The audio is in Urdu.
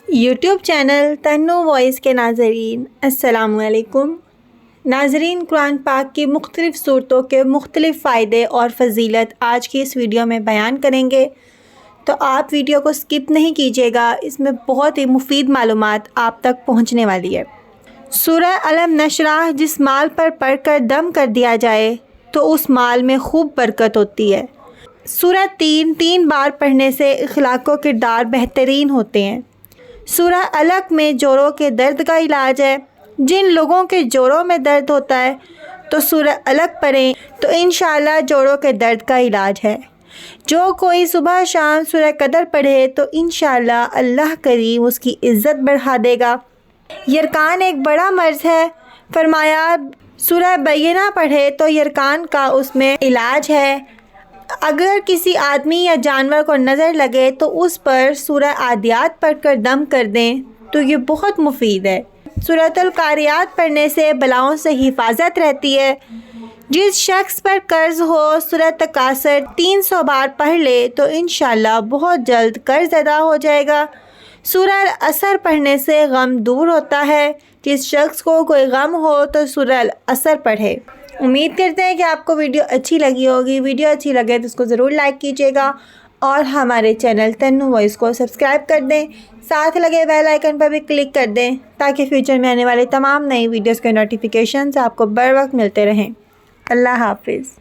یوٹیوب چینل تنو وائس کے ناظرین السلام علیکم۔ ناظرین، قرآن پاک کی مختلف صورتوں کے مختلف فائدے اور فضیلت آج کی اس ویڈیو میں بیان کریں گے، تو آپ ویڈیو کو سکپ نہیں کیجیے گا، اس میں بہت ہی مفید معلومات آپ تک پہنچنے والی ہے۔ سورہ الم نشرح جس مال پر پڑھ کر دم کر دیا جائے تو اس مال میں خوب برکت ہوتی ہے۔ سورہ تین بار پڑھنے سے اخلاق و کردار بہترین ہوتے ہیں۔ سورہ علق میں جوڑوں کے درد کا علاج ہے۔ جن لوگوں کے جوڑوں میں درد ہوتا ہے تو سورہ علق پڑھیں تو انشاءاللہ جوڑوں کے درد کا علاج ہے۔ جو کوئی صبح شام سورہ قدر پڑھے تو انشاءاللہ اللہ کریم اس کی عزت بڑھا دے گا۔ یرکان ایک بڑا مرض ہے، فرمایا سورہ بینہ پڑھے تو یرکان کا اس میں علاج ہے۔ اگر کسی آدمی یا جانور کو نظر لگے تو اس پر سورہ عادیات پڑھ کر دم کر دیں تو یہ بہت مفید ہے۔ سورۃ القاریات پڑھنے سے بلاؤں سے حفاظت رہتی ہے۔ جس شخص پر قرض ہو سورۃ تکاثر 300 بار پڑھ لے تو انشاءاللہ بہت جلد قرض ادا ہو جائے گا۔ سورہ العصر پڑھنے سے غم دور ہوتا ہے۔ جس شخص کو کوئی غم ہو تو سورہ العصر پڑھے۔ امید کرتے ہیں کہ آپ کو ویڈیو اچھی لگی ہوگی۔ ویڈیو اچھی لگے تو اس کو ضرور لائک کیجیے گا اور ہمارے چینل تنو وائس کو سبسکرائب کر دیں، ساتھ لگے بیل آئیکن پر بھی کلک کر دیں تاکہ فیوچر میں آنے والی تمام نئی ویڈیوز کے نوٹیفیکیشنز آپ کو بر وقت ملتے رہیں۔ اللہ حافظ۔